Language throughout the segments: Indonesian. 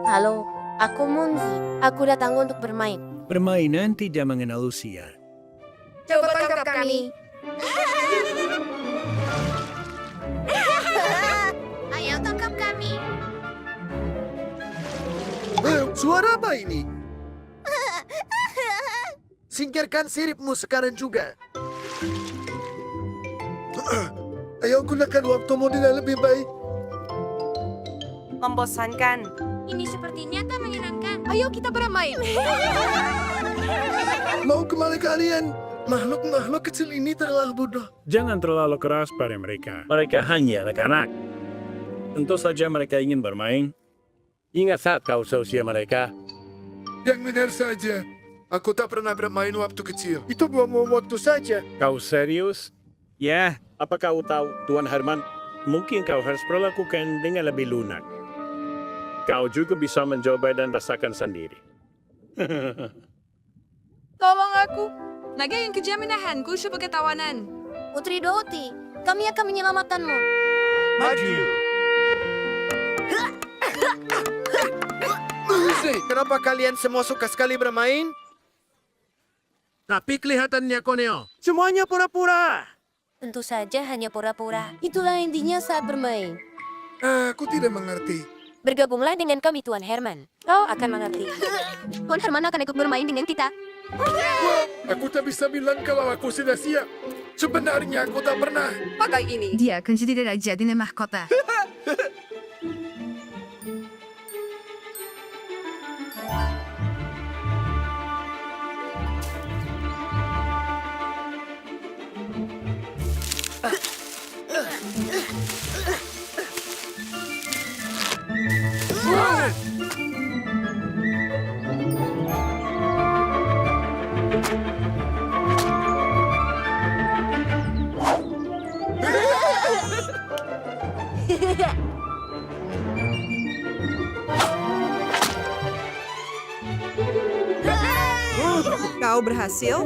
Halo, aku Munzi. Aku datang untuk bermain. Permainan tidak mengenal usia. Coba tangkap kami. Ayo tangkap kami. Suara apa ini? Singkirkan siripmu sekarang juga. Ayo gunakan waktumu dengan lebih baik. Membosankan. Ini sepertinya tak menyenangkan. Ayo kita bermain. Mau kemana kalian? Makhluk-makhluk kecil ini terlalu bodoh. Jangan terlalu keras pada mereka. Mereka hanya anak-anak. Tentu saja mereka ingin bermain. Ingat saat kau seusia mereka. Yang benar saja. Aku tak pernah bermain waktu kecil. Itu buang-buang waktu saja. Kau serius? Ya, apa kau tahu, Tuan Herman? Mungkin kau harus perlakukan dengan lebih lunak. Kau juga bisa mencoba dan rasakan sendiri. Tolong aku. Naga yang kejam menahanku sebagai tawanan. Putri Doti, kami akan menyelamatkanmu. Maju. Kenapa kalian semua suka sekali bermain? Tapi kelihatannya Koneo. Semuanya pura-pura. Tentu saja hanya pura-pura. Itulah intinya saat bermain. Aku tidak mengerti. Bergabunglah dengan kami, Tuan Herman. Kau akan mengerti. Tuan Herman akan ikut bermain dengan kita. Wah, aku tak bisa bilang kalau aku sudah siap. Sebenarnya aku tak pernah. Pakai ini. Dia akan jadi raja di mahkota. Kau berhasil?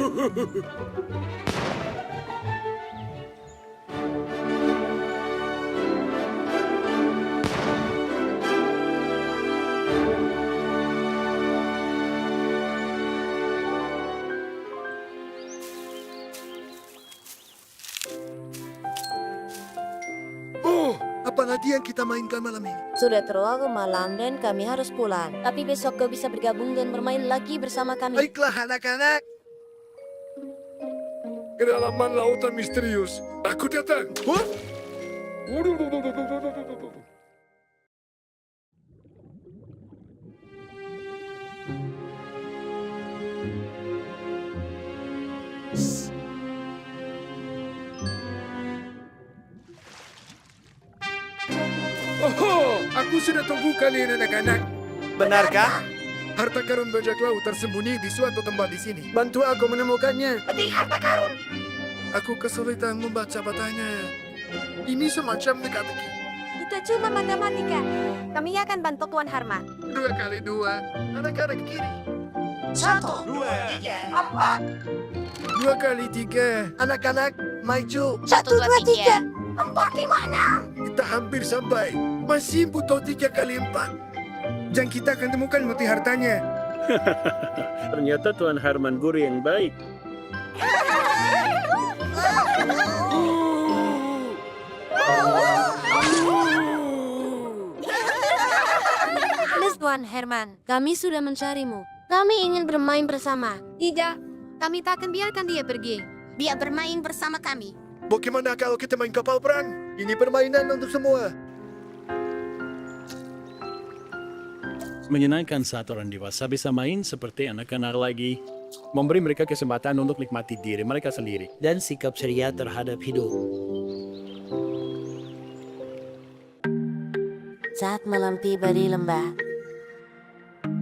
Oh, apalagi yang kita mainkan malam ini? Sudah terlalu malam dan kami harus pulang. Tapi besok kau bisa bergabung dan bermain lagi bersama kami. Baiklah anak-anak. Kedalaman lautan misterius. Aku datang. Huh? Oh, aku sudah tunggu kalian anak-anak. Benarkah? Harta karun bajak laut tersembunyi di suatu tempat di sini. Bantu aku menemukannya. Petik harta karun. Aku kesulitan membaca batanya. Ini semacam teka-teki. Itu cuma matematika. Kami akan bantu Tuan Herman. 2 kali 2, anak-anak kiri. 1, 2, 3, 4. 2 kali 3, anak-anak maju. 1, 2, 3. 4 di mana? Kita hampir sampai. Masih butuh 3 kali 4. Dan kita akan temukan mati hartanya. Ternyata Tuan Herman guru yang baik. Miss Tuan Herman, kami sudah mencarimu. Kami ingin bermain bersama. Tidak. Kami tak akan biarkan dia pergi. Dia bermain bersama kami. Bagaimana kalau kita main kapal perang? Ini permainan untuk semua. Menyenangkan saat orang dewasa bisa main seperti anak-anak lagi. Memberi mereka kesempatan untuk nikmati diri mereka sendiri. Dan sikap ceria terhadap hidup. Saat malam tiba di lembah,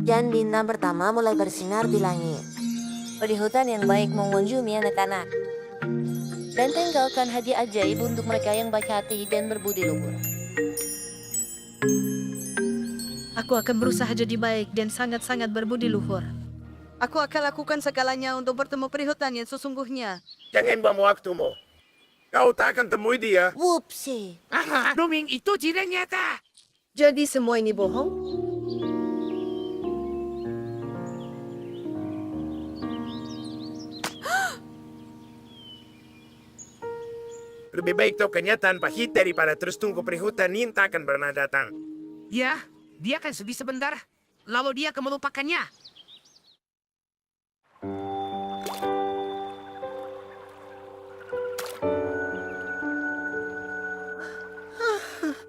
dan bintang pertama mulai bersinar di langit. Di hutan yang baik mengunjungi anak-anak. Dan tinggalkan hadiah ajaib untuk mereka yang baik hati dan berbudi luhur. Aku akan berusaha jadi baik dan sangat-sangat berbudi luhur. Aku akan lakukan segalanya untuk bertemu perihutan yang sesungguhnya. Jangan buang waktumu. Kau tak akan temui dia. Whoopsie. Aha, Duming itu tidak nyata. Jadi semua ini bohong? Lebih baik tahu kenyataan pahit daripada terus tunggu perihutan yang tak akan pernah datang. Ya, dia akan sedih sebentar. Lalu dia akan melupakannya.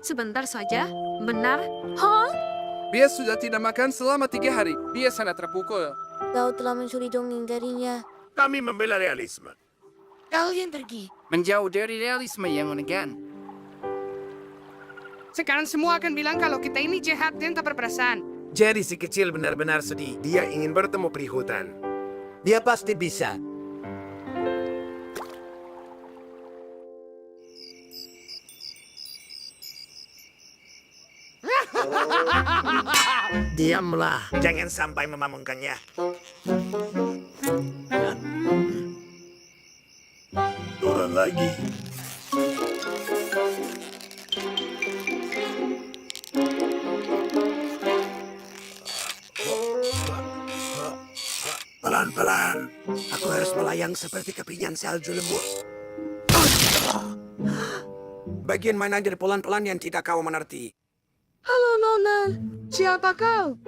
Sebentar saja, benar? Dia sudah tidak makan selama 3 hari. Dia sangat terpukul. Kau telah mencuri dongeng darinya. Kami membela realisme. Kalian pergi. Menjauh dari realisme yang menegan. Sekarang semua akan bilang kalau kita ini jahat dan tak berperasaan. Jadi si kecil benar-benar sedih. Dia ingin bertemu perihutan. Dia pasti bisa. Diamlah. Jangan sampai memamungkannya. Turun lagi. Pelan-pelan. Aku harus melayang seperti kepingan salju lembut. Bagian mana dari pelan-pelan yang tidak kau mengerti. Halo Nona, siapa kau?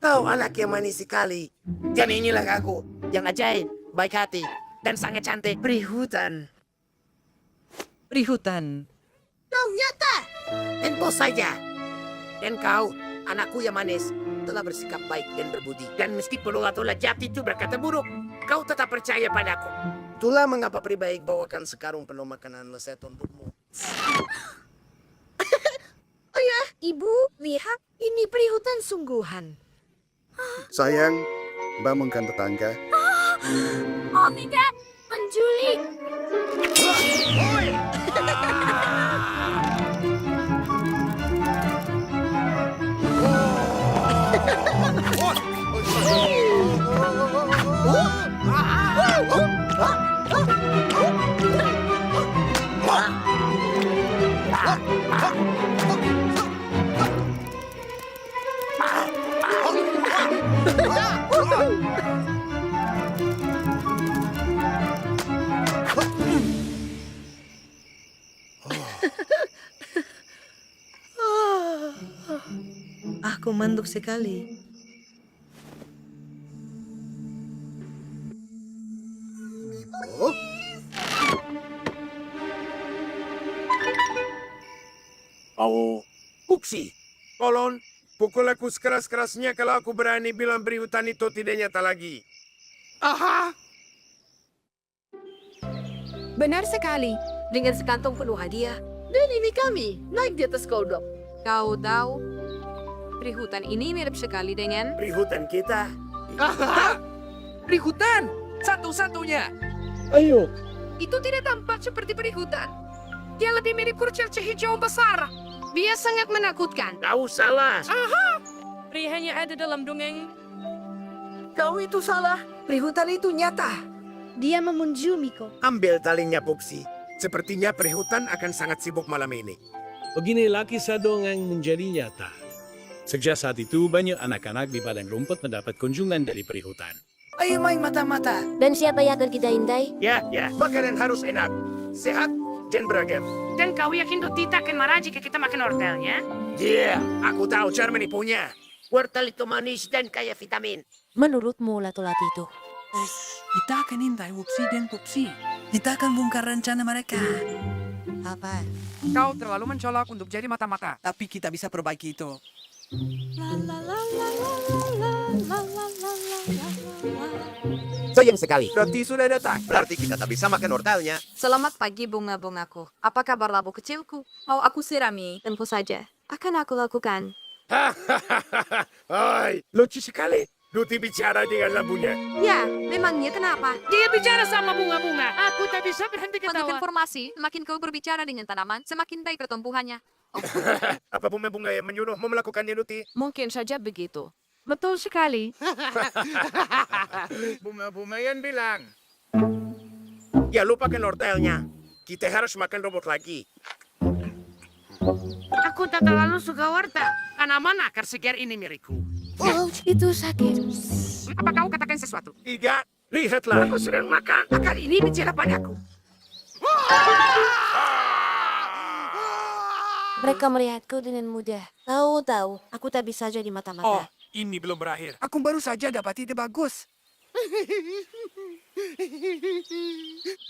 Kau anak yang manis sekali. Dan inilah aku. Yang ajaib, baik hati, dan sangat cantik. Perihutan. Perihutan. Tentu saja. Dan kau, anakku yang manis, telah bersikap baik dan berbudi. Dan meskipun ulah jati itu berkata buruk, kau tetap percaya padaku. Itulah mengapa peri baik bawakan sekarung penuh makanan lezat untukmu. Ibu, lihat, ini perihutan sungguhan. Sayang, bangunkan tetangga. Oh tidak, penculik! Aku manduk sekali. Oh, Puksi, tolong pukul aku sekeras-kerasnya kalau aku berani bilang perihutan itu tidak nyata lagi. Aha! Benar sekali. Dengan sekantong penuh hadiah, Dan ini kami, naik di atas kodok. kau tahu, perihutan ini mirip sekali dengan... Perihutan kita. Perihutan! Satu-satunya! Ayo, Itu tidak tampak seperti perihutan. Dia lebih mirip kurcaci hijau besar. Dia sangat menakutkan. Kau salah. Peri hanya ada dalam dongeng. Kau itu salah. Perihutan itu nyata. Dia memunjumiku. Ambil talinya, Puksi. Sepertinya perihutan akan sangat sibuk malam ini. begini laki sadongang menjadi nyata. Sejak saat itu, banyak anak-anak di padang rumput mendapat kunjungan dari perihutan. Ayo main mata-mata. Dan siapa yang akan kita hindai? Ya, makanan harus enak, sehat, dan beragam. Dan kau yakin tuh tidak akan marah jika kita makan ortelnya? Aku tahu cara menipunya. Wortel itu manis dan kaya vitamin. Menurutmu latu-latu itu? Kita akan hintai Wupsi dan Pupsi. Kita akan bongkar rencana mereka. Apa? Kau terlalu mencolok untuk jadi mata-mata. Tapi kita bisa perbaiki itu. Sayang sekali. Berarti sudah datang. Berarti kita tak bisa makan ortalnya. Selamat pagi bunga-bungaku. Apa kabar labu kecilku? Mau aku sirami? Tentu saja. Akan aku lakukan. Hai, lucu sekali. Luti bicara dengan labunya. Ya, memangnya kenapa? Dia bicara sama bunga-bunga. Aku tak bisa berhenti Untuk ketawa. informasi, semakin kau berbicara dengan tanaman, semakin baik pertumbuhannya. Apa bunga-bunga yang menyuruhmu melakukannya, Luti? Mungkin saja begitu. Betul sekali. Bunga-bunga yang bilang. Ya, lupakan ortelnya. kita harus makan rumput lagi. Aku tak terlalu suka warta. Karena mana akar segar ini milikku? Oh, itu sakit. Apa kau katakan sesuatu? Tidak, lihatlah. Aku sedang makan. Akar ini bicara padaku. Mereka melihatku dengan mudah. Tahu, aku tak bisa jadi Oh, mata-mata. ini belum berakhir. Aku baru saja dapat ide bagus.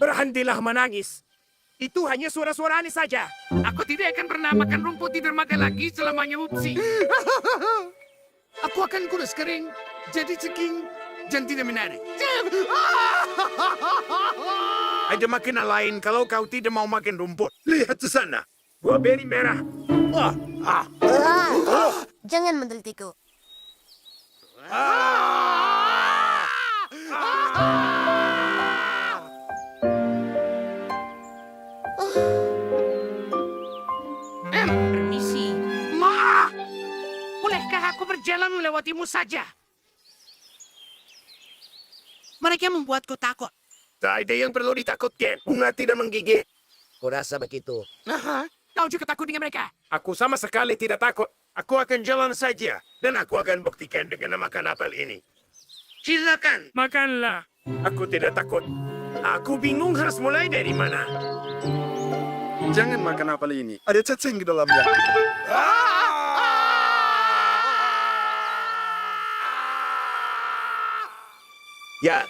Berhentilah menangis. Itu hanya suara-suara aneh saja. Aku tidak akan pernah makan rumput di dermaga lagi selamanya Upsi. Aku akan kurus kering, jadi ceking, dan tidak menarik. Ada makanan lain kalau kau tidak mau makan rumput. Lihat ke sana. Buah beri merah. Jangan mentelitiku. Permisi. Ma! Bolehkah aku berjalan melewatimu saja? Mereka membuatku takut. Tak ada yang perlu ditakutkan. Bunga tidak menggigit. Kurasa begitu. Kau juga takut dengan mereka? Aku sama sekali tidak takut. Aku akan jalan saja. Dan aku akan buktikan dengan makan apel ini. Silakan. Makanlah. Aku tidak takut. Aku bingung harus mulai dari mana. Jangan makan apel ini. Ada cacing di dalamnya. Ya,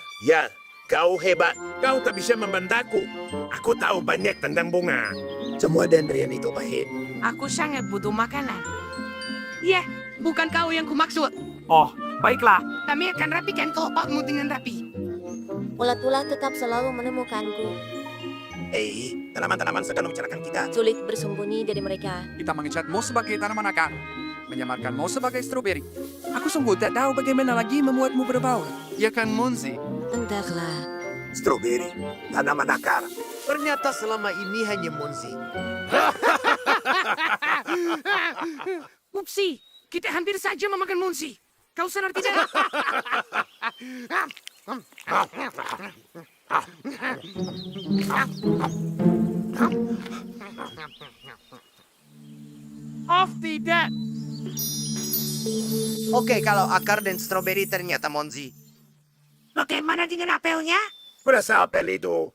kau hebat. Kau tak bisa membantaku. Aku tahu banyak tentang bunga. Semua dendrian itu pahit. Aku sangat butuh makanan. Ya, bukan kau yang kumaksud. Oh, baiklah. Kami akan rapikan kelopakmu dengan rapi. Ulat-ulat tetap selalu menemukanku. Tanaman-tanaman sedang membicarakan kita. Sulit bersembunyi dari mereka. Kita mengecatmu sebagai tanaman akar, menyamarkanmu sebagai stroberi. Aku sungguh tak tahu bagaimana lagi membuatmu berbau. Ya kan, Monzi? Entahlah. Stroberi, tanaman akar. Ternyata selama ini hanya Monzi. Upsi, kita hampir saja memakan Munsi. Kau sadar tidak? Off tidak. Oke, kalau akar dan stroberi ternyata Monzi. Bagaimana dengan apelnya? Berasa apel itu,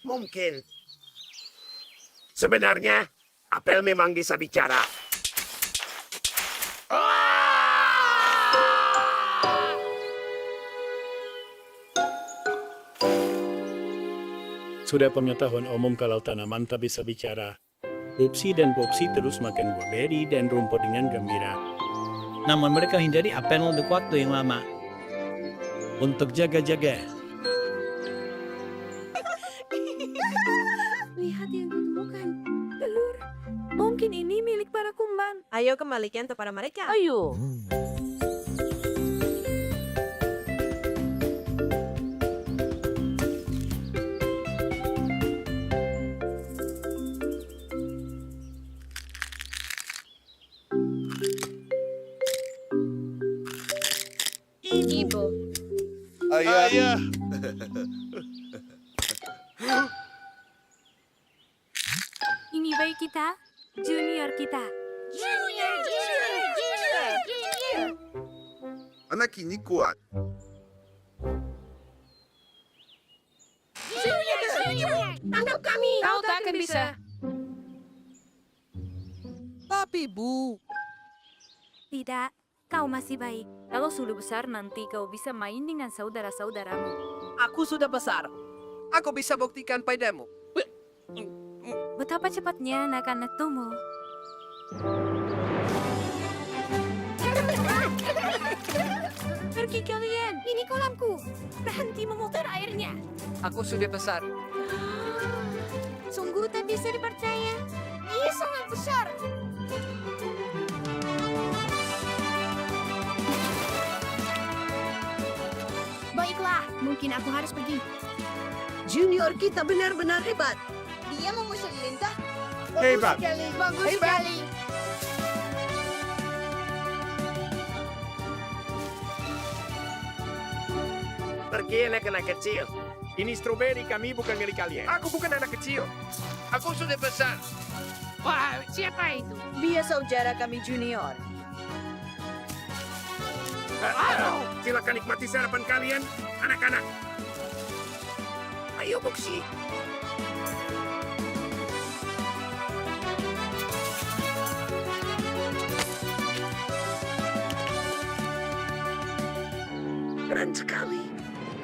mungkin. Sebenarnya, apel memang bisa bicara. Sudah pengetahuan umum kalau tanaman tak bisa bicara. Upsi dan Popsi terus makan buah beri dan rumput dengan gembira. Namun mereka hindari apel untuk waktu yang lama. Untuk jaga-jaga. Lihat yang kutemukan. Telur. Mungkin ini milik para kumbang. Ayo kembalikan kepada mereka. Ayo. Ibu. Ayah. Ini bayi kita, junior kita. Anak ini kuat. Tangkap kami. Kau tak akan bisa. Tapi, Bu, Tidak, kau masih baik. Kalau sudah besar nanti kau bisa main dengan saudara-saudaramu. aku sudah besar. Aku bisa buktikan padamu. Betapa cepatnya anak-anak tumbuh. Pergi kalian, ini kolamku. Berhenti memutar airnya. Aku sudah besar. Sungguh tak bisa dipercaya. Ia sangat besar. Baiklah, mungkin aku harus pergi. Junior kita benar-benar hebat. Dia memusul lintah. Hebat. Bagus sekali. Pergi anak-anak kecil. Ini strawberry kami bukan milik kalian. Aku bukan anak kecil. Aku sudah besar. Wah, siapa itu? Dia saudara kami junior. Silakan nikmati sarapan kalian, anak-anak. Ayo, Buksi. Keren sekali.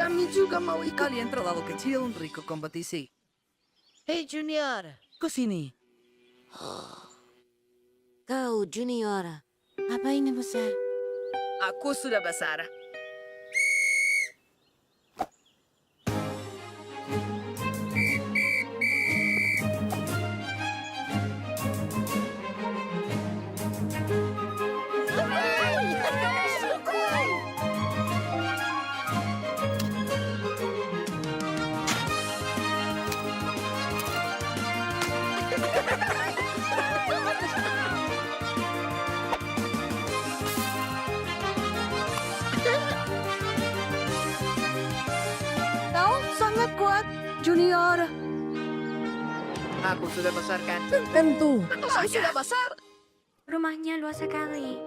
Kami juga mau ikut. Kalian terlalu kecil untuk ikut kompetisi. Hei Junior, Kesini. kau Junior. Apa ini besar? Aku sudah besar. Kau sangat kuat, junior. Aku sudah besar kan? Tentu. Kau sudah besar. Rumahnya luas sekali.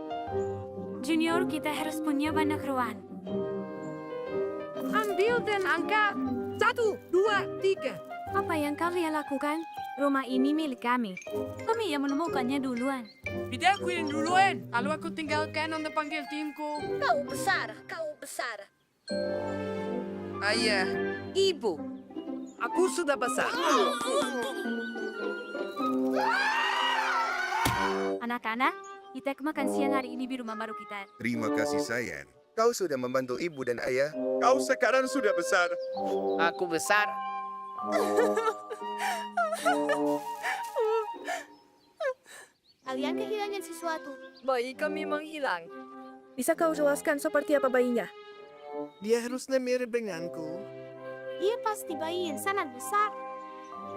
Junior, kita harus punya banyak ruang. Ambil dan angkat. 1, 2, 3. Apa yang kalian lakukan? Rumah ini milik kami. Kami yang menemukannya duluan. Tidak aku yang duluan. Lalu aku tinggalkan untuk panggil timku. Kau besar, kau besar. Ayah. Ibu, aku sudah besar. Anak-anak, kita makan siang hari ini di rumah baru kita. Terima kasih sayang. Kau sudah membantu ibu dan ayah. Kau sekarang sudah besar. Aku besar. Kalian kehilangan sesuatu. Bayi kami menghilang. Bisa kau jelaskan seperti apa bayinya? Dia harusnya mirip denganku. Dia pasti bayi yang sangat besar.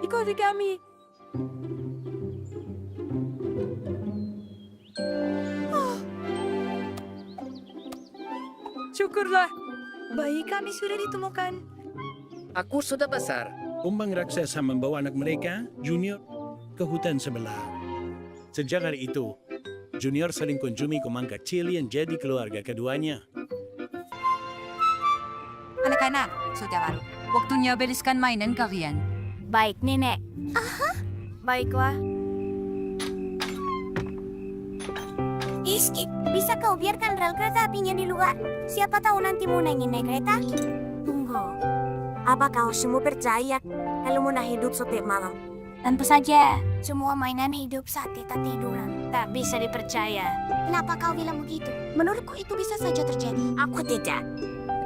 Ikuti kami. Syukurlah. Bayi kami sudah ditemukan. Aku sudah besar. Kumbang raksasa membawa anak mereka, Junior, ke hutan sebelah. Sejak hari itu, Junior sering kunjungi kumbang kecil yang jadi keluarga keduanya. Anak-anak, saudara. Waktunya bereskan mainan kalian. Baik, Nenek. Baiklah. Iski, bisa kau biarkan rel kereta apinya di luar? Siapa tahu nanti Muna ingin naik kereta? Tunggu. Apa kau semua percaya kalau Muna hidup setiap malam? Tentu saja, semua mainan hidup saat kita tiduran. Tak bisa dipercaya. Kenapa kau bilang begitu? Menurutku itu bisa saja terjadi. Aku tidak.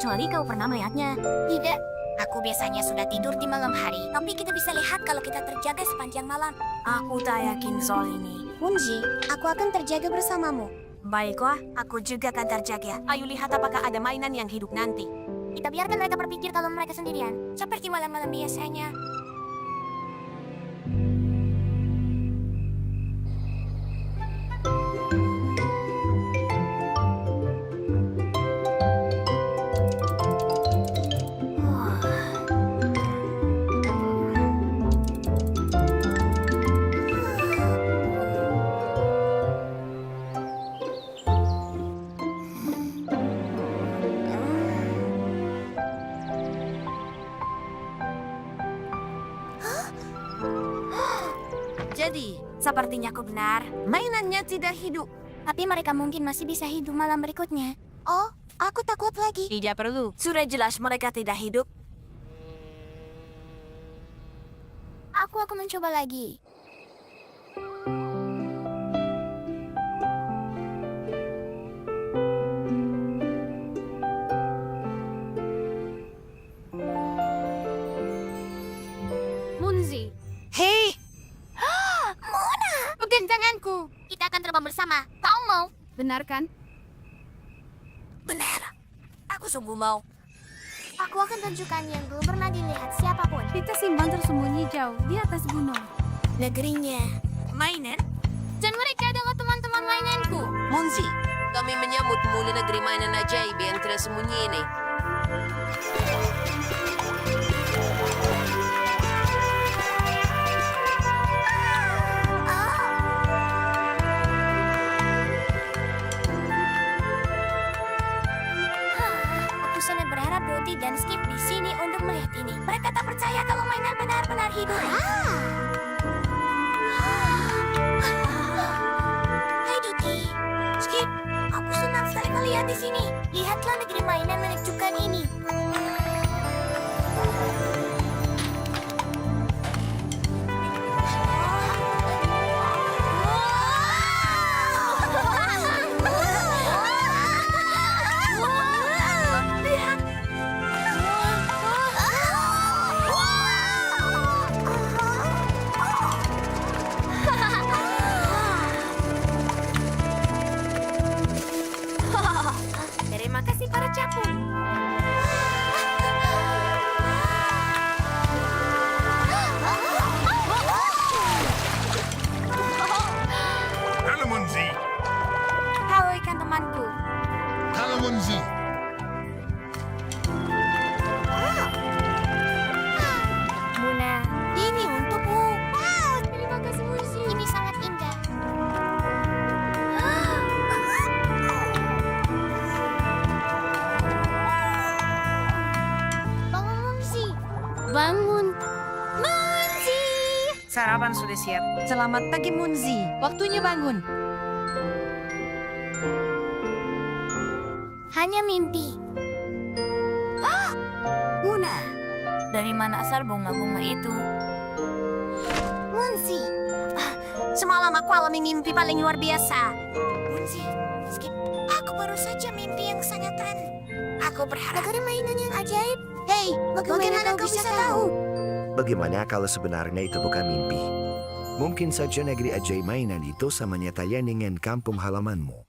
Kecuali kau pernah melihatnya. Tidak. Aku biasanya sudah tidur di malam hari. Tapi kita bisa lihat kalau kita terjaga sepanjang malam. Aku tak yakin soal ini. Munji, aku akan terjaga bersamamu. Baiklah, aku juga akan terjaga. Ayo lihat apakah ada mainan yang hidup nanti. Kita biarkan mereka berpikir kalau mereka sendirian. Seperti malam-malam biasanya. Jadi, sepertinya aku benar. Mainannya tidak hidup. Tapi mereka mungkin masih bisa hidup malam berikutnya. Oh, aku takut lagi. Tidak perlu. Sudah jelas mereka tidak hidup. Aku akan mencoba lagi. Munzi, Hei! Mona! pegang tanganku. Kita akan terbang bersama. Kau mau? Benar kan? Benar. Aku sungguh mau. Aku akan tunjukkan yang belum pernah dilihat siapapun. Kita simpan tersembunyi jauh di atas gunung. Negerinya. Mainan? Dan mereka adalah teman-teman mainanku. Munzi, kami menyambutmu di negeri mainan ajaib yang tersembunyi ini. dan Skip di sini untuk melihat ini. Mereka tak percaya kalau mainan benar-benar hidup. Hai Duki, Skip, aku senang sekali melihat di sini. Lihatlah negeri mainan menakjubkan ini. Terima kasih para capung. Halo Munzi. Halo ikan temanku. Halo Munzi. Muna, ini untukmu. Wow, terima kasih Munzi. Ini sangat indah. Bangun Munzi. Bangun. Munzi. Sarapan sudah siap. Selamat pagi, Munzi. Waktunya bangun. Hanya mimpi. Muna, dari mana asal bunga-bunga itu? Munzi, semalam aku alami mimpi paling luar biasa. Munzi, Skip, aku baru saja mimpi yang sangat keren. Aku berharap negeri mainan yang ajaib. Hei, bagaimana kau bisa tahu? Bagaimana kalau sebenarnya itu bukan mimpi? Mungkin saja negeri ajaib mainan itu sama nyatanya dengan kampung halamanmu.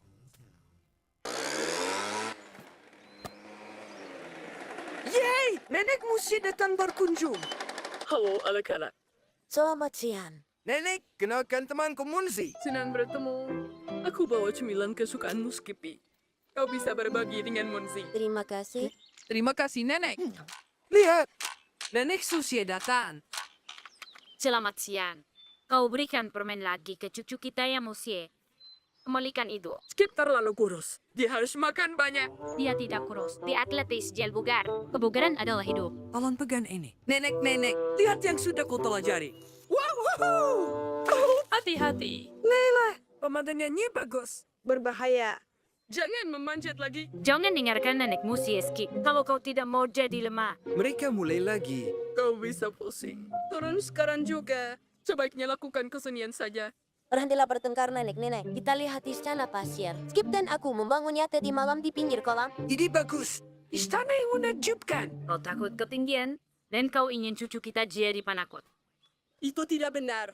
Yeay, nenek Musi datang berkunjung. Halo anak-anak, Selamat siang. Nenek, kenalkan temanku Munzi. senang bertemu. Aku bawa cemilan kesukaanmu Skippy. Kau bisa berbagi dengan Munzi. Terima kasih. Terima kasih, Nenek. Lihat, Nenek Susi datang. Selamat siang. Kau berikan permen lagi ke cucu kita yang Musie. Kembalikan itu. Skip terlalu kurus. Dia harus makan banyak. Dia tidak kurus. Dia atletis, gel bugar. Kebugaran adalah hidup. Tolong pegang ini. Nenek, lihat yang sudah ku pelajari. Wow! Hati-hati. Leila, pemandangannya bagus. Berbahaya. Jangan memanjat lagi. Jangan dengarkan nenek Musie, Skip. Kalau kau tidak mau jadi lemah. Mereka mulai lagi. Kau bisa pusing. Turun sekarang juga. Sebaiknya lakukan kesenian saja. Berhentilah bertengkar nenek-nenek. Kita lihat istana pasir. Skip dan aku membangunnya tadi malam di pinggir kolam. Ini bagus. Istana yang menakjubkan. Kau takut ketinggian, dan kau ingin cucu kita jadi penakut. Itu tidak benar.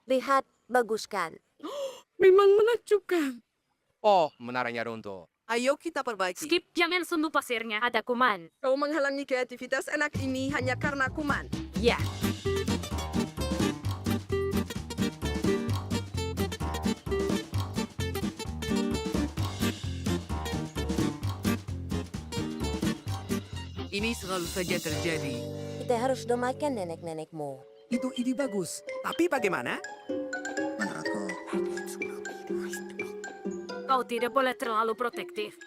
Lihat, bagus kan? Memang menakjubkan. Oh, menaranya runtuh. Ayo kita perbaiki. Skip, jangan sentuh pasirnya. Ada kuman. Kau menghalangi kreativitas anak ini hanya karena kuman. Ya. Ini selalu saja terjadi. Kita harus damaikan nenek-nenekmu. Itu ide bagus. Tapi bagaimana? Kau tidak boleh terlalu protektif.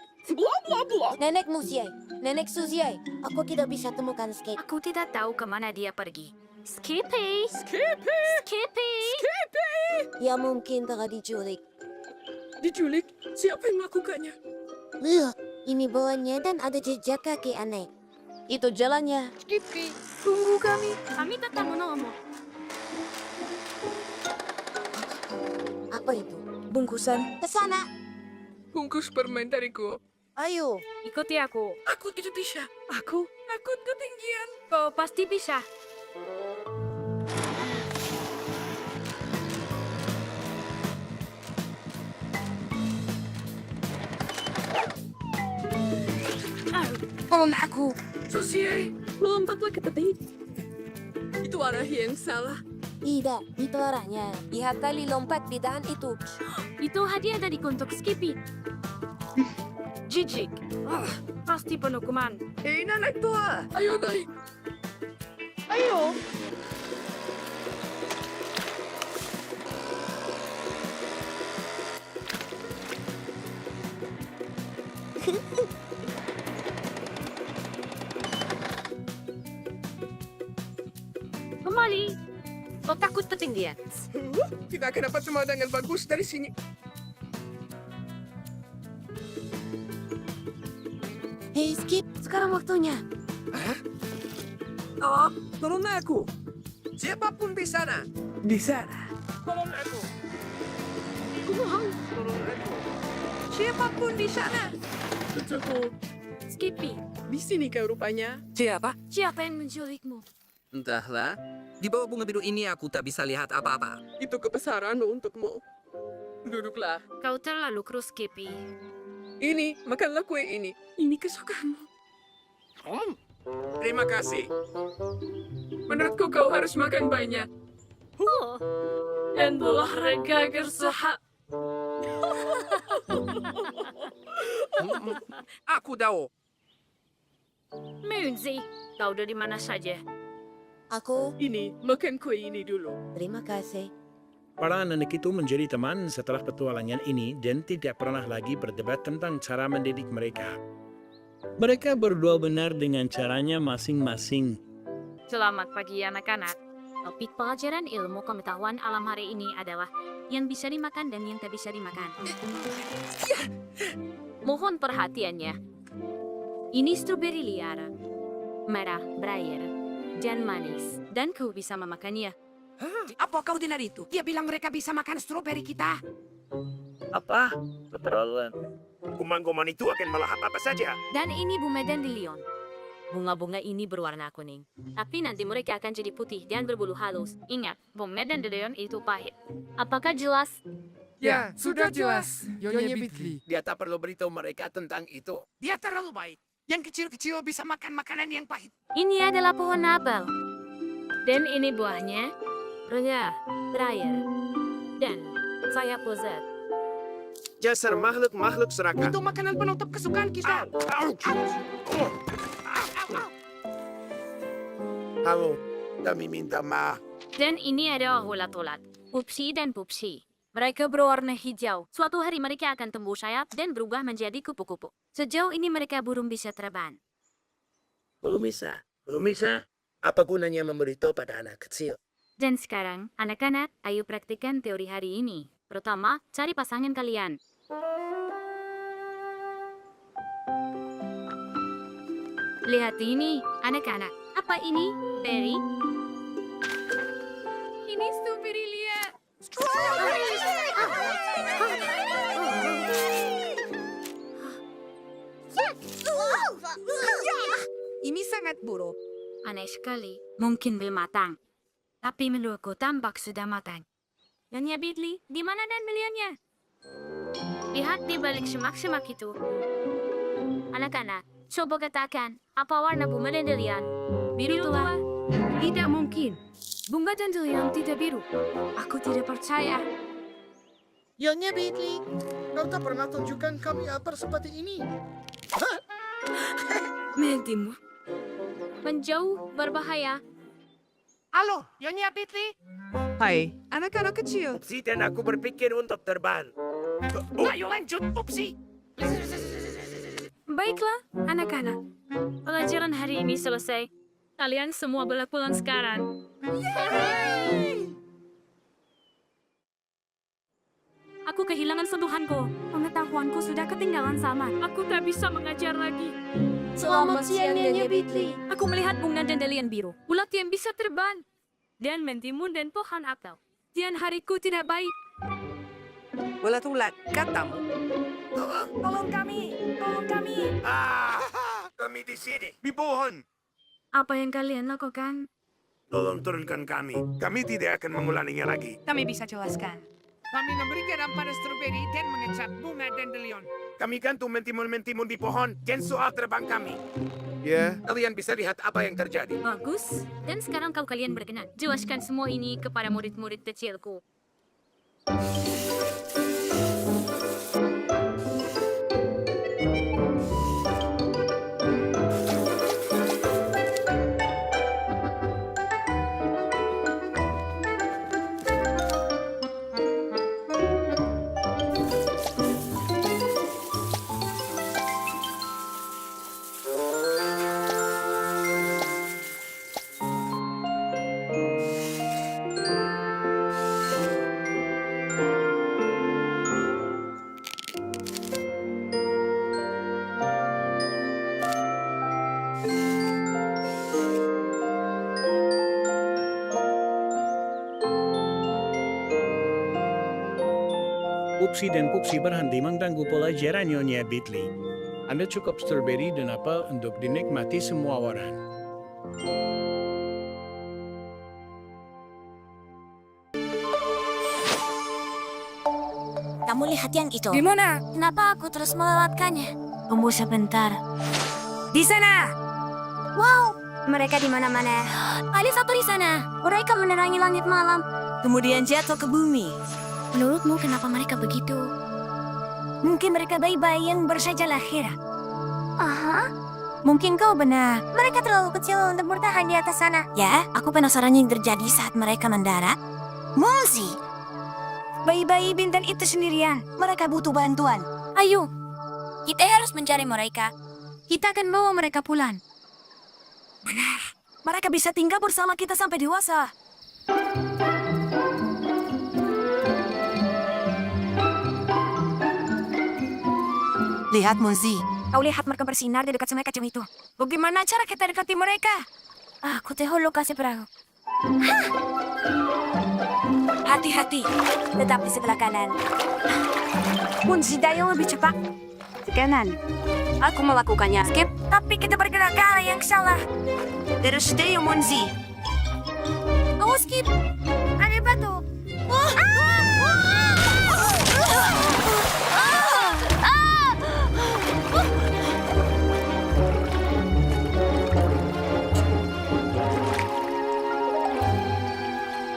Nenek Musie, Nenek Suzie, aku tidak bisa temukan Skip. Aku tidak tahu kemana dia pergi. Skippy! Skippy! Skippy! Skippy! Ya mungkin telah diculik. Diculik? Siapa yang melakukannya? Lihat, ini bawahnya dan ada jejak kaki aneh. Itu jalannya. Skippy, tunggu kami. Kami tetap menunggu. Apa itu? Bungkusan. Ke sana. Bungkus permen dariku. Ayo. Ikuti aku. Aku tidak bisa. Aku takut ketinggian. Kau pasti bisa. Tolong aku. Susie, lompatlah ke tepi. Itu arah yang salah. Tidak, itu arahnya. Lihat kali lompat di dahan itu. Itu hadiah dari untuk Skippy. Jijik. Pasti penuh kuman. Hei, anak tua. Ayo naik. Ayo. Lihat. Kita akan dapat pemandangan yang bagus dari sini. Hey Skip, sekarang waktunya. Oh, tolong aku. Siapapun di sana. Di sana. Tolong aku. Siapapun di sana. Skippy, di sini kau rupanya. Siapa? Siapa yang menculikmu? Entahlah. Di bawah bunga biru ini aku tak bisa lihat apa-apa. Itu kebesaran untukmu. Duduklah. Kau terlalu krus, Skippy. Ini, makanlah kue ini. Ini kesukaanmu. Terima kasih. Menurutku kau harus makan banyak. Oh, Dan olahraga agar sehat. Aku tahu. Moonsy, kau dari mana saja? Aku, Ini, makan kue ini dulu. terima kasih. Para anak itu menjadi teman setelah petualangan ini dan tidak pernah lagi berdebat tentang cara mendidik mereka. Mereka berdua benar dengan caranya masing-masing. Selamat pagi anak-anak. Topik pelajaran ilmu pengetahuan alam hari ini adalah yang bisa dimakan dan yang tak bisa dimakan. Mohon perhatiannya. Ini stroberi liar, merah, berair, dan manis. Dan kau bisa memakannya. Apa kau dengar itu? Dia bilang mereka bisa makan stroberi kita. Apa? Keterlaluan. Kuman-kuman itu akan melahap apa saja. Dan ini bunga dandelion. Bunga-bunga ini berwarna kuning. Tapi nanti mereka akan jadi putih dan berbulu halus. Ingat, bunga dandelion itu pahit. Apakah jelas? Ya, sudah jelas. Nyonya Bitli. Dia tak perlu beritahu mereka tentang itu. Dia terlalu baik. Yang kecil-kecil bisa makan makanan yang pahit. Ini adalah pohon apel. Dan ini buahnya. Rendah, berair, dan sayap lezat. Jasar makhluk-makhluk serakah. Itu makanan penutup kesukaan kita. Halo, kami minta maaf. Dan ini adalah ulat-ulat. Pupsi dan pupsi. Mereka berwarna hijau. Suatu hari mereka akan tumbuh sayap dan berubah menjadi kupu-kupu. Sejauh ini mereka belum bisa terbang. Belum bisa. Belum bisa. Apa gunanya memberitahu pada anak kecil? Dan sekarang, anak-anak, ayo praktikkan teori hari ini. Pertama, cari pasangan kalian. Lihat ini, anak-anak. Apa ini? Berry? Ini strawberry liar. Ini sangat buruk. Aneh sekali. Mungkin belum matang. Tapi menurutku tampak sudah matang. Nyonya Bidley, di mana dandeliannya? Lihat di balik semak-semak itu. Anak-anak, coba katakan, apa warna bunga dandelion? Biru tua? Tidak mungkin. Bunga dandelion tidak biru. Aku tidak percaya. Nyonya Bitli, kau tak pernah tunjukkan kami apa seperti ini. Mentimu. Menjauh berbahaya. Halo, Nyonya Bitli. Hai, anak-anak kecil. Upsi dan aku berpikir untuk terbang. Ayo lanjut, Upsi. Baiklah, anak-anak. Pelajaran hari ini selesai. Kalian semua boleh pulang sekarang. Aku kehilangan sentuhanku. Pengetahuanku sudah ketinggalan sama. Aku tak bisa mengajar lagi. Selamat siang, Nyonya Bitli. Aku melihat bunga dandelion biru. Ulat yang bisa terbang. Dan mentimun dan pohon apel. Dan hariku tidak baik. Ulat-ulat, katamu. Tolong kami, tolong kami. Kami di sini, di pohon. Apa yang kalian lakukan? Tolong turunkan kami. Kami tidak akan mengulanginya lagi. Kami bisa jelaskan. Kami memberikan pada stroberi dan mengecat bunga dandelion. Kami gantung mentimun-mentimun di pohon dan soal terbang kami. Ya, Kalian bisa lihat apa yang terjadi. Bagus. Dan sekarang kalian berkenan. Jelaskan semua ini kepada murid-murid kecilku. Pupsi dan Pupsi berhenti mengganggu pelajaran Nyonya Beatley. Anda cukup strawberry dan apel untuk dinikmati semua orang. Kamu lihat yang itu? Di mana? Kenapa aku terus melewatkannya? Tunggu sebentar. Di sana. Wow, mereka di mana-mana. Ada satu di sana. Mereka menerangi langit malam. Kemudian jatuh ke bumi. Menurutmu kenapa mereka begitu? Mungkin mereka bayi-bayi yang baru saja lahir. Aha. Mungkin kau benar. Mereka terlalu kecil untuk bertahan di atas sana. Ya, aku penasaran yang terjadi saat mereka mendarat. Monzi! Bayi-bayi bintang itu sendirian. Mereka butuh bantuan. Ayo, kita harus mencari mereka. Kita akan bawa mereka pulang. Benar. Mereka bisa tinggal bersama kita sampai dewasa. Lihat, Monzi. Kau lihat mereka bersinar di dekat sungai kacang itu. Bagaimana cara kita dekati mereka? Aku tahu lokasi perahu. Hati-hati. Tetap di sebelah kanan. Monzi, daya lebih cepat. Kanan. Aku melakukannya. Skip. Tapi kita bergerak ke arah yang salah. Terus deh, Monzi. Oh, skip. Ada batu.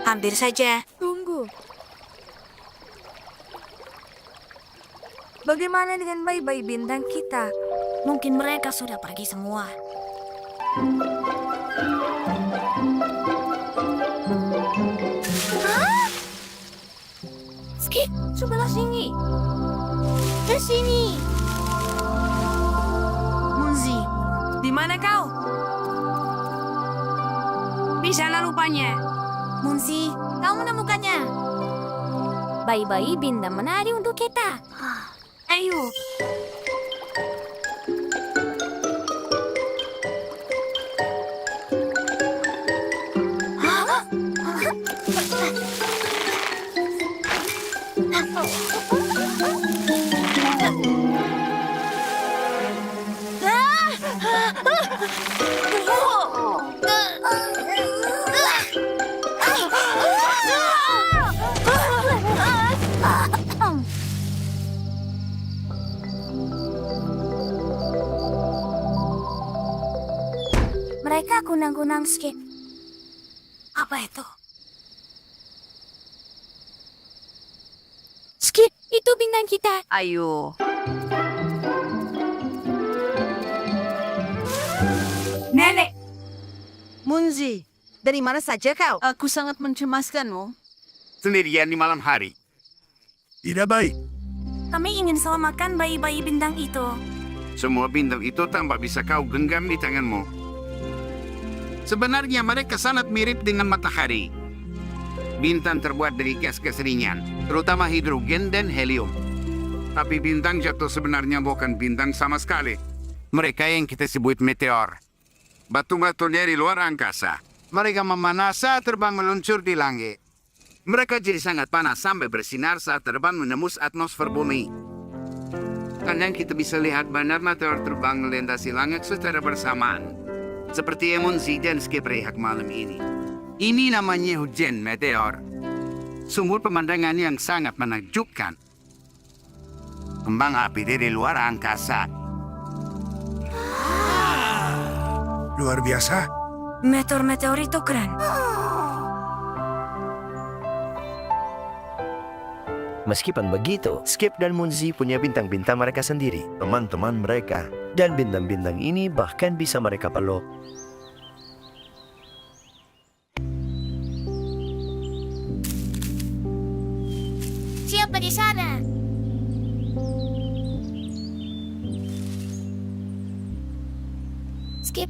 Hampir saja. Tunggu. Bagaimana dengan bayi-bayi bintang kita? Mungkin mereka sudah pergi semua. Hah? Skip, sebelah sini. Ke sini. Monzi, di mana kau? Di sana rupanya. Monzi, kau menemukannya. Bayi-bayi bintang menari untuk kita. Ayo. Mereka kunang-kunang Skip. Apa itu? Skip, itu bintang kita. Ayo. Nenek! Monzi, dari mana saja kau? Aku sangat mencemaskanmu. Sendirian di malam hari. Tidak baik. Kami ingin selamatkan bayi-bayi bintang itu. Semua bintang itu tampak bisa kau genggam di tanganmu. Sebenarnya mereka sangat mirip dengan matahari. Bintang terbuat dari gas-gas ringan, terutama hidrogen dan helium. Tapi bintang jatuh sebenarnya bukan bintang sama sekali. Mereka yang kita sebut meteor. Batu-batu dari luar angkasa. Mereka memanas saat terbang meluncur di langit. Mereka jadi sangat panas sampai bersinar saat terbang menembus atmosfer bumi. Kadang kita bisa lihat bandar meteor terbang melintasi langit secara bersamaan. Seperti yang Monzi dan Skip lihat malam ini. Ini namanya hujan meteor. Sumber pemandangan yang sangat menakjubkan. Kembang api dari luar angkasa. Luar biasa. Meteor itu keren. Meskipun begitu, Skip dan Monzi punya bintang-bintang mereka sendiri, teman-teman mereka. Dan bintang-bintang ini bahkan bisa mereka peluk. Siapa di sana? Skip.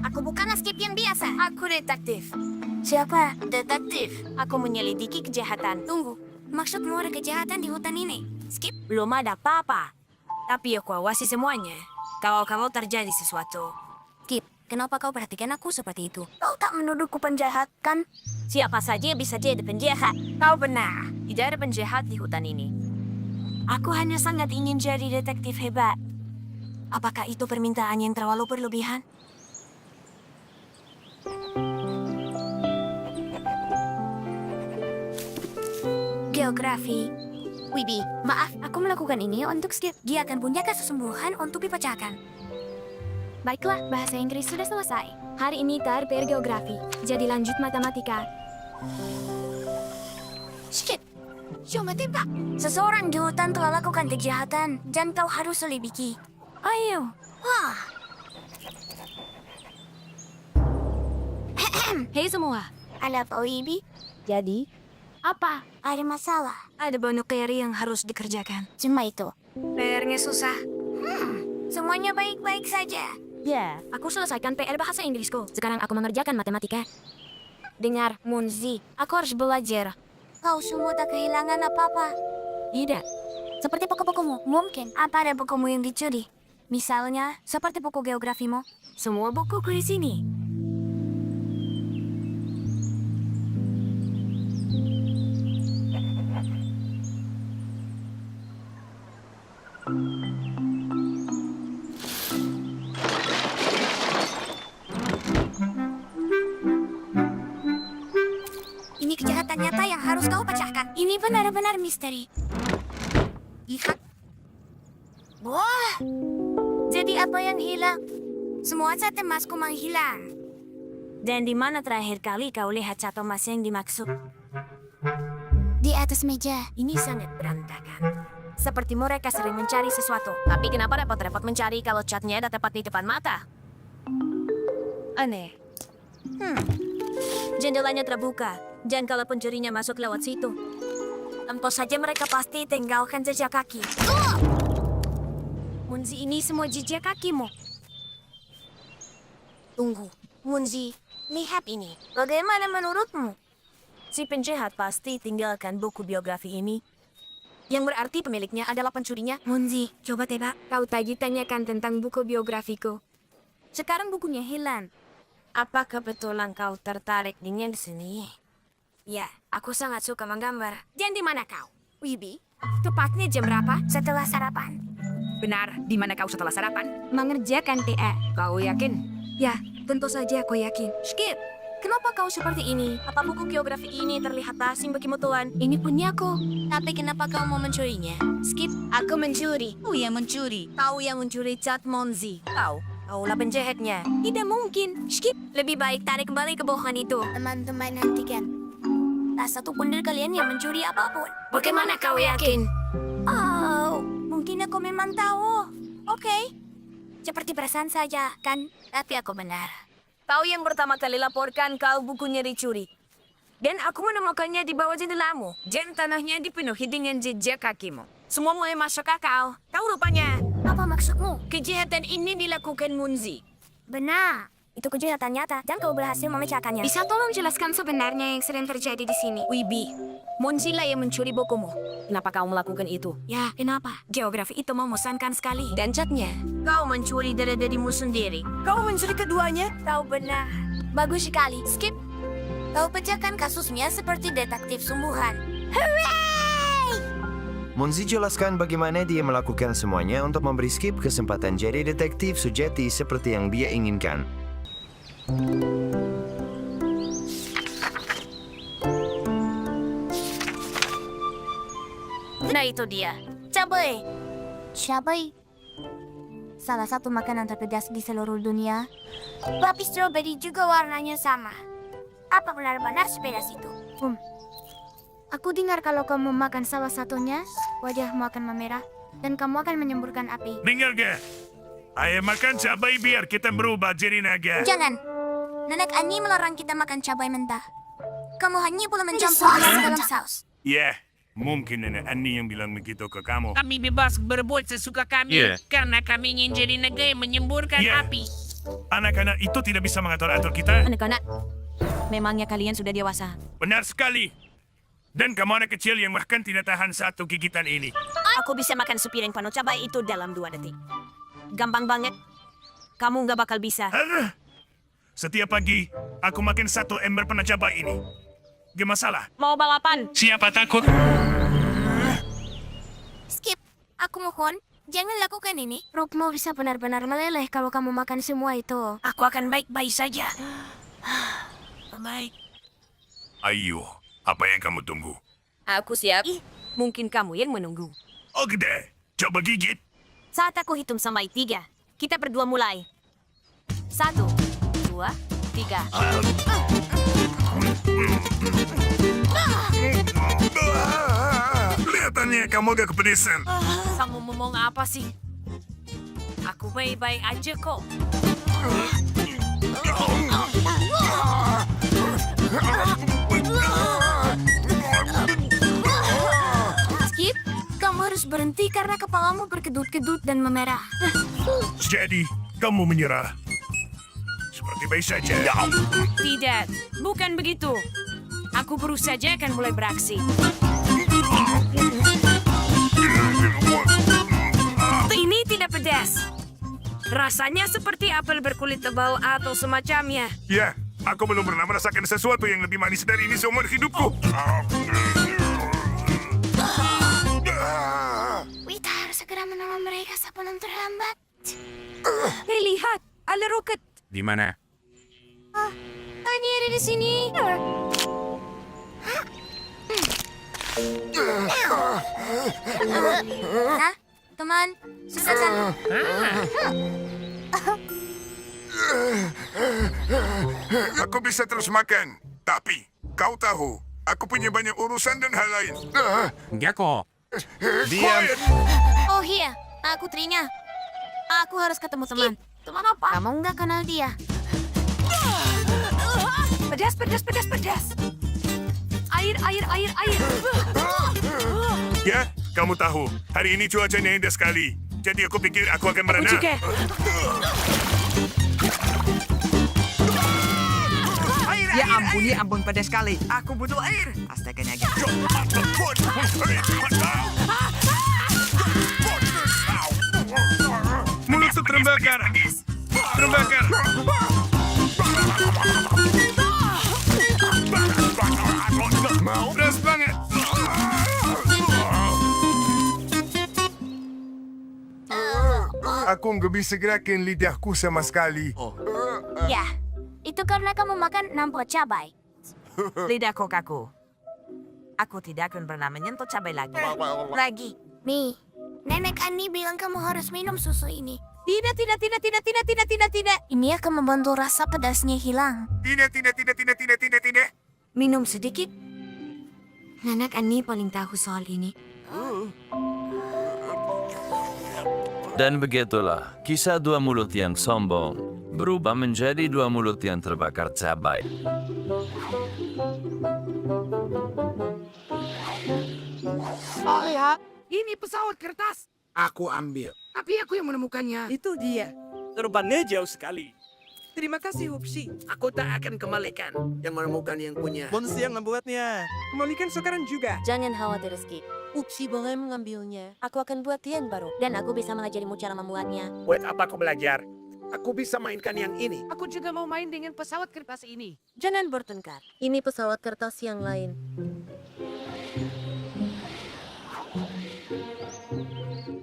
Aku bukanlah Skip yang biasa. Aku detektif. Siapa? Detektif. Aku menyelidiki kejahatan. Tunggu, maksudmu ada kejahatan di hutan ini? Skip, belum ada apa-apa. Tapi aku awasi semuanya. Kalau terjadi sesuatu. Skip, Kenapa kau perhatikan aku seperti itu? Kau tak menuduhku penjahat, kan? Siapa saja bisa jadi penjahat. Kau benar. Tidak ada penjahat di hutan ini. Aku hanya sangat ingin jadi detektif hebat. Apakah itu permintaan yang terlalu berlebihan? Geografi. Wibi, maaf, aku melakukan ini untuk skip. Dia akan punya kesesungguhan untuk dipecahkan. Baiklah, bahasa Inggris sudah selesai. Hari ini TRPR Geografi, jadi lanjut matematika. Shit! Cuma tembak! Seseorang di hutan telah lakukan kejahatan, dan kau harus selidiki. Ayo! Wah! Hei semua! Ada apa, Wibi? Jadi? Apa? Ada masalah. Ada banyak PR yang harus dikerjakan. Cuma itu. PR-nya susah. Semuanya baik-baik saja. Ya, aku selesaikan PR bahasa Inggrisku. Sekarang aku mengerjakan matematika. Dengar, Munzi, aku harus belajar. Kau semua tak kehilangan apa-apa. Tidak. Seperti buku-bukumu. Mungkin. Apa ada bukumu yang dicuri? Misalnya, seperti buku geografimu. Semua bukuku di sini. Ini kejahatan nyata yang harus kau pecahkan. Ini benar-benar misteri. Lihat. Wah, jadi apa yang hilang? Semua cat emasku menghilang. Dan di mana terakhir kali kau lihat cat emas yang dimaksud? Di atas meja. Ini sangat berantakan. Seperti mereka sering mencari sesuatu. Tapi kenapa repot-repot mencari kalau catnya ada tepat di depan mata? Aneh. Jendelanya terbuka. Dan kalau pencurinya masuk lewat situ, Tentu saja mereka pasti tinggalkan jejak kaki. Munzi, ini semua jejak kakimu. Tunggu, Munzi, lihat ini. Bagaimana menurutmu? Si penjahat pasti tinggalkan buku biografi ini. Yang berarti pemiliknya adalah pencurinya. Munzi, coba tebak. Kau tadi tanyakan tentang buku biografiku. Sekarang bukunya hilang. Apa kebetulan kau tertarik dengan seni? Ya, aku sangat suka menggambar. Dan di mana kau? Wibi, Tepatnya jam berapa? setelah sarapan. Benar, di mana kau setelah sarapan? Mengerjakan TA. Kau yakin? Ya, tentu saja aku yakin. Skip, kenapa kau seperti ini? Apa buku geografi ini terlihat asing bagimu Tuan? Ini punyaku. Tapi kenapa kau mau mencurinya? Skip, aku mencuri. Kau yang mencuri. Kau yang mencuri cat Monzi. Kaulah penjahatnya. Tidak mungkin. Skip, lebih baik tarik kembali kebohongan itu. Teman-teman, hentikan. Tak satu pun dari kalian yang mencuri apapun. Bagaimana kau yakin? Oh, mungkin aku memang tahu. Oke. Seperti perasaan saja, kan? Tapi aku benar. Kau yang pertama kali laporkan kau bukunya dicuri. Dan aku menemukannya di bawah jendelamu. Dan tanahnya dipenuhi dengan jejak kakimu. Semua mulai masuk akal. Kau rupanya. Apa maksudmu? Kejahatan ini dilakukan Munzi. Benar. Itu kejahatan nyata dan kau berhasil memecahkannya. Bisa tolong jelaskan sebenarnya yang sedang terjadi di sini? Wibi, Munzi lah yang mencuri bukumu. Kenapa kau melakukan itu? Ya, kenapa? Geografi itu membosankan sekali. Dan catnya, kau mencuri dari dirimu sendiri. Kau mencuri keduanya? Kau benar. Bagus sekali. Skip. Kau pecahkan kasusnya seperti detektif sungguhan. Hooray! Munzi jelaskan bagaimana dia melakukan semuanya untuk memberi Skip kesempatan jadi detektif sejati seperti yang dia inginkan. Nah itu dia. Cabai. Cabai. Salah satu makanan terpedas di seluruh dunia. Tapi strawberry juga warnanya sama. Apa benar-benar sepedas itu? Aku dengar kalau kamu makan salah satunya, wajahmu akan memerah dan kamu akan menyemburkan api. Dengar gak? Ayo makan cabai biar kita berubah jadi naga. Jangan. Nenek Ani melarang kita makan cabai mentah. Kamu hanya boleh mencampurnya dalam saus. Ya, mungkin nenek Ani yang bilang begitu ke kamu. Kami bebas berbuat sesuka kami karena kami ingin jadi naga yang menyemburkan Yeah. api. Anak-anak itu tidak bisa mengatur-atur kita. Anak-anak, memangnya kalian sudah dewasa. Benar sekali. Dan kamu anak kecil yang bahkan tidak tahan satu gigitan ini. Aku bisa makan sepiring penuh cabai itu dalam 2 detik. Gampang banget. Kamu nggak bakal bisa. Setiap pagi, aku makan 1 ember pencabai ini. Gak masalah. Mau balapan? Siapa takut? Skip, aku mohon, jangan lakukan ini. Perutmu bisa benar-benar meleleh kalau kamu makan semua itu. Aku akan baik-baik saja. Baik. Ayo, apa yang kamu tunggu? Aku siap. Mungkin kamu yang menunggu. Oke deh, coba gigit. Saat aku hitung sampai 3, kita berdua mulai. 1, 2, 3. Kelihatannya kamu agak kepedesan. Kamu ngomong apa sih? Aku baik-baik aja kok. Skip, kamu harus berhenti karena kepalamu berkedut-kedut dan memerah. Jadi, kamu menyerah. Seperti baik saja. Tidak, bukan begitu. Aku baru saja akan mulai beraksi. Ini tidak pedas. Rasanya seperti apel berkulit tebal atau semacamnya. Ya, aku belum pernah merasakan sesuatu yang lebih manis dari ini seumur hidupku. Wita harus segera menolong mereka sebelum terlambat. Hei, lihat, ada roket. Di mana? Tanya ada di sini. Hah? Teman, sudah kan? Aku bisa terus makan, tapi kau tahu, aku punya banyak urusan dan hal lain. Enggak kok. Diam. Oh iya, aku Trinya. Aku harus ketemu teman. Teman apa? Kamu nggak kenal dia. Pedas, pedas, pedas, pedas. Air, air, air, air. Ya, kamu tahu, hari ini cuacanya indah sekali. Jadi aku pikir aku akan berenang. Ya ampun, ya ampun pedas sekali. Aku butuh air. Astaganya gitu. Mulutku terbakar. Terbakar. Pedas banget. Aku nggak bisa gerakin lidahku sama sekali. Ya, itu karena kamu makan 6 cabai. Lidahku kaku. Aku tidak akan pernah menyentuh cabai lagi. Mi, Nenek Ani bilang kamu harus minum susu ini. Tidak, tidak, tidak, tidak, tidak, tidak, tidak, tidak. Ini akan membantu rasa pedasnya hilang. Tidak. Minum sedikit. Nenek Ani paling tahu soal ini. Dan begitulah, kisah 2 mulut yang sombong berubah menjadi 2 mulut yang terbakar cabai. Oh ya, ini pesawat kertas. Aku ambil. Tapi aku yang menemukannya. Itu dia. Terbangnya jauh sekali. Terima kasih, Hupsi. Aku tak akan kembalikan yang menemukan yang punya. Bonsi yang membuatnya. Kembalikan sekarang juga. Jangan khawatir, Skip. Upsi boleh mengambilnya. Aku akan buat yang baru. Dan aku bisa mengajarimu cara membuatnya. Buat apa aku belajar? Aku bisa mainkan yang ini. Aku juga mau main dengan pesawat kertas ini. Jangan bertengkar. Ini pesawat kertas yang lain.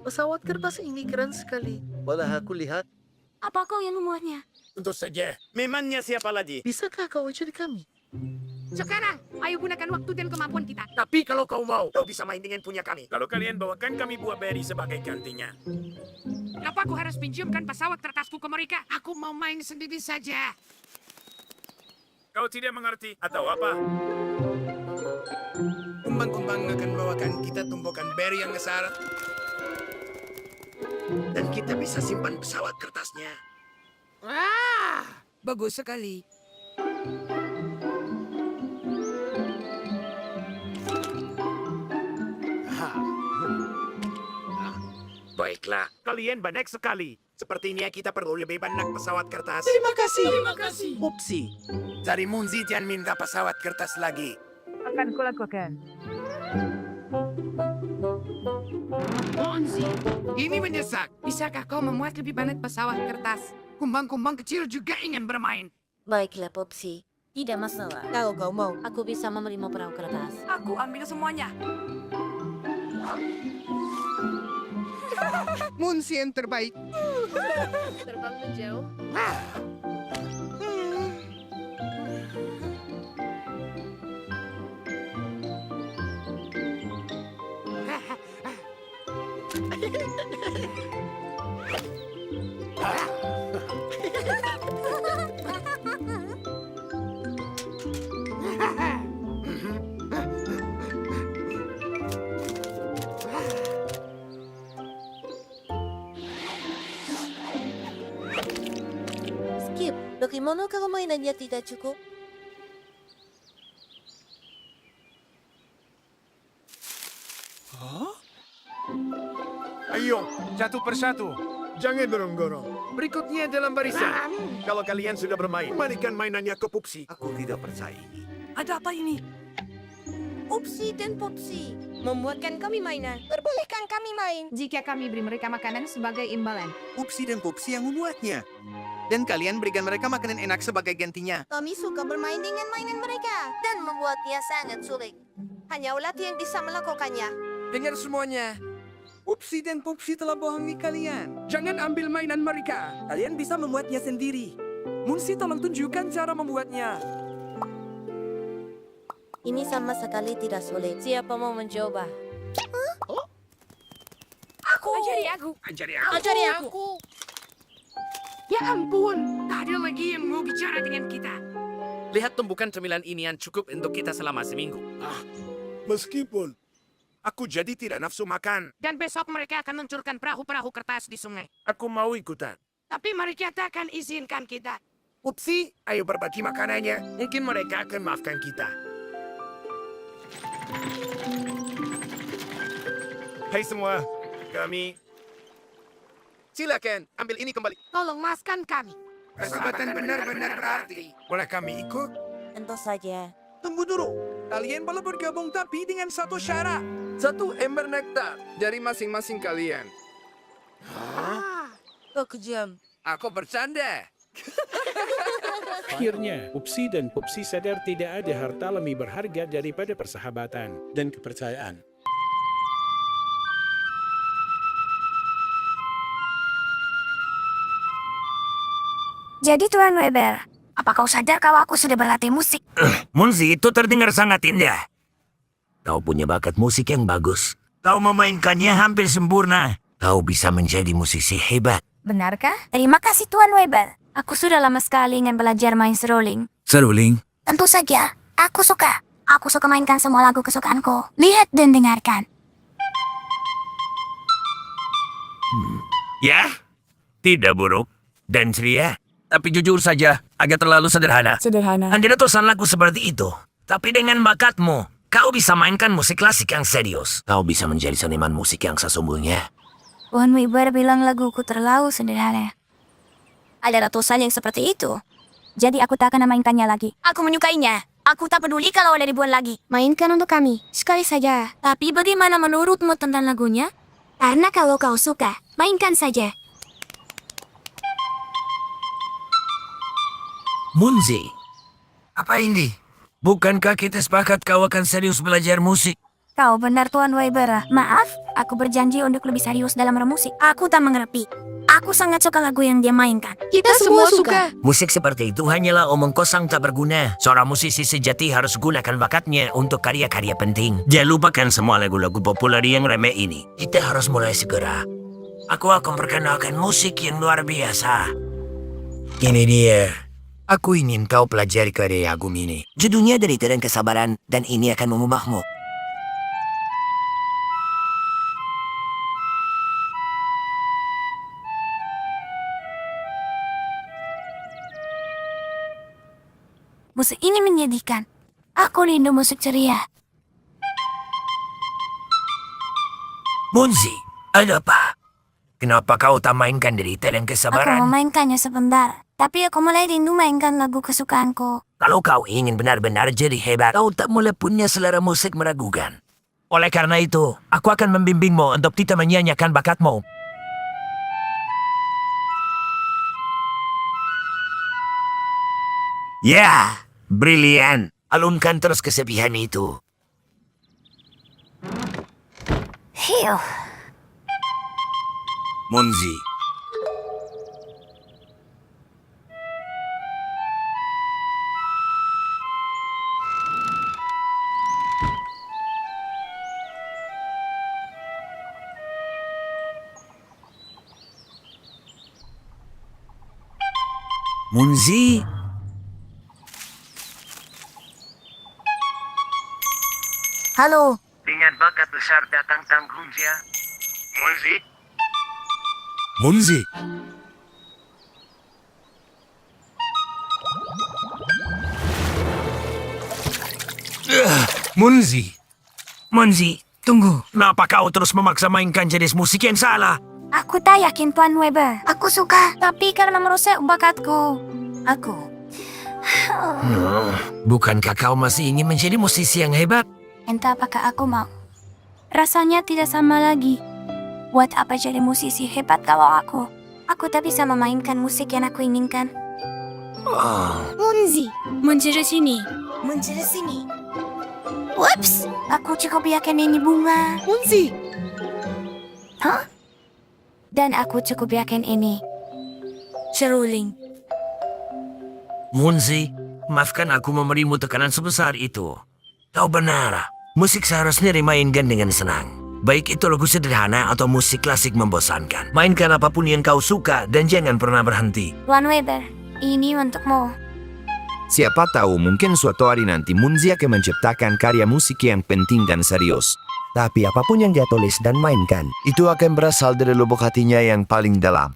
Pesawat kertas ini keren sekali. Boleh aku lihat? Apa kau yang membuatnya? Tentu saja. Memangnya siapa lagi? Bisakah kau jadi kami? Sekarang, ayo gunakan waktu dan kemampuan kita. Tapi kalau kau mau, kau bisa main dengan punya kami. Kalau kalian bawakan kami buah beri sebagai gantinya. Kenapa aku harus pinjamkan pesawat kertasku ke mereka? Aku mau main sendiri saja. Kau tidak mengerti atau apa? Kumbang-kumbang akan bawakan kita tumbuhkan beri yang besar. Dan kita bisa simpan pesawat kertasnya. Wah, bagus sekali. Baiklah, kalian banyak sekali. Sepertinya kita perlu lebih banyak pesawat kertas. Terima kasih. Terima kasih. Hupsi. Dari Munzi jangan minta pesawat kertas lagi. Akan kulakukan. Monzi, ini mendesak. Bisakah kau memuat lebih banyak pesawat kertas? Kumbang-kumbang kecil juga ingin bermain. Baiklah, Popsi. Tidak masalah. Kalau kau mau. Aku bisa memberimu perahu kertas. Aku ambil semuanya. Munsi yang terbaik. Terbang menjauh. Skip, bagaimana kalau mainannya tidak cukup? Ayo, satu persatu. Jangan dorong-dorong. Berikutnya dalam barisan. Kalau kalian sudah bermain, mainkan mainannya ke Pupsi. Aku tidak percaya ini. Ada apa ini? Upsi dan Popsi membuatkan kami mainan. Perbolehkan kami main. Jika kami beri mereka makanan sebagai imbalan. Pupsi dan Pupsi yang membuatnya. Dan kalian berikan mereka makanan enak sebagai gantinya. Kami suka bermain dengan mainan mereka. Dan membuatnya sangat sulit. Hanya ulat yang bisa melakukannya. Dengar semuanya. Pupsi dan Pupsi telah bohongi kalian. Jangan ambil mainan mereka. Kalian bisa membuatnya sendiri. Munsi tolong tunjukkan cara membuatnya. Ini sama sekali tidak sulit. Siapa mau mencoba? Ajari aku. Ajari aku. aku. Ya ampun, tak ada lagi yang mau bicara dengan kita. Lihat tumbukan cemilan ini yang cukup untuk kita selama seminggu. Meskipun aku jadi tidak nafsu makan, Dan besok mereka akan meluncurkan perahu-perahu kertas di sungai. aku mau ikutan. Tapi mereka tak akan izinkan kita. Upsi, ayo berbagi makanannya. Mungkin mereka akan maafkan kita. Hai semua, kami Silakan, ambil ini kembali. Tolong maafkan kami. persahabatan benar-benar berarti. Boleh kami ikut? Tentu saja. Tunggu dulu. Kalian boleh bergabung tapi dengan satu syarat. Satu ember nektar dari masing-masing kalian. Kau kejam. Aku bercanda. Akhirnya, Upsi dan Popsi sadar tidak ada harta lebih berharga daripada persahabatan dan kepercayaan. Jadi Tuan Weber, apa kau sadar kalau aku sudah berlatih musik? Munzi itu terdengar sangat indah. Kau punya bakat musik yang bagus. Kau memainkannya hampir sempurna. Kau bisa menjadi musisi hebat. Benarkah? Terima kasih Tuan Weber. Aku sudah lama sekali ingin belajar main seruling. Seruling? Tentu saja, aku suka. Aku suka mainkan semua lagu kesukaanku. Lihat dan dengarkan. Ya? Tidak buruk. Dan ceria. Tapi jujur saja, agak terlalu sederhana. Anda tulisan lagu seperti itu. Tapi dengan bakatmu, kau bisa mainkan musik klasik yang serius. Kau bisa menjadi seniman musik yang sesungguhnya. Tuan Weber bilang laguku terlalu sederhana. Ada ratusan yang seperti itu. Jadi aku tak akan memainkannya lagi. Aku menyukainya. Aku tak peduli kalau ada dibuat lagi. Mainkan untuk kami, sekali saja. Tapi bagaimana menurutmu tentang lagunya? Karena kalau kau suka, mainkan saja. Munzi, apa ini? Bukankah kita sepakat kau akan serius belajar musik? Kau benar Tuan Weber. Maaf, aku berjanji untuk lebih serius dalam bermusik. Aku tak mengerti. Aku sangat suka lagu yang dia mainkan. Kita semua suka. Musik seperti itu hanyalah omong kosong tak berguna. Seorang musisi sejati harus gunakan bakatnya untuk karya-karya penting. Jangan lupakan semua lagu-lagu populer yang remeh ini. Kita harus mulai segera. Aku akan perkenalkan musik yang luar biasa. Ini dia. Aku ingin kau pelajari karya agung ini. Judulnya Derita dan Kesabaran, dan ini akan mengubahmu. Musik ini menyedihkan. Aku rindu musik ceria. Munzi, ada apa? Kenapa kau tak mainkan Derita dan Aku Kesabaran? memainkannya sebentar. Tapi aku mulai rindu mainkan lagu kesukaanku. Kalau kau ingin benar-benar jadi hebat, kau tak boleh punya selera musik meragukan. Oleh karena itu, aku akan membimbingmu untuk tidak menyanyikan bakatmu. Ya, brilian. Alunkan terus kesepihan itu. Hiu. Munzi. Munzi. Halo, Dengan bakat besar datang tanggungjawab. Munzi, Munzi. Munzi. Munzi, tunggu. Kenapa kau terus memaksa mainkan jenis musik yang salah? Aku tak yakin Tuan Weber. Aku suka, tapi karena merusak bakatku. Aku. Bukankah kau masih ingin menjadi musisi yang hebat? Entah apakah aku mau. Rasanya tidak sama lagi. Buat apa jadi musisi hebat kalau aku tak bisa memainkan musik yang aku inginkan. Munzi. Munzi sini. Munzi sini. Whoops. Aku cukup yakin ini bunga. Munzi! Hah? Dan aku cukup yakin ini seruling. Munzi, maafkan aku memberimu tekanan sebesar itu. Kau benar. Musik seharusnya dimainkan dengan senang. Baik itu lagu sederhana atau musik klasik membosankan. Mainkan apapun yang kau suka dan jangan pernah berhenti. Tuan Weber, ini untukmu. Siapa tahu mungkin suatu hari nanti Munzi akan menciptakan karya musik yang penting dan serius. Tapi apapun yang dia tulis dan mainkan, itu akan berasal dari lubuk hatinya yang paling dalam.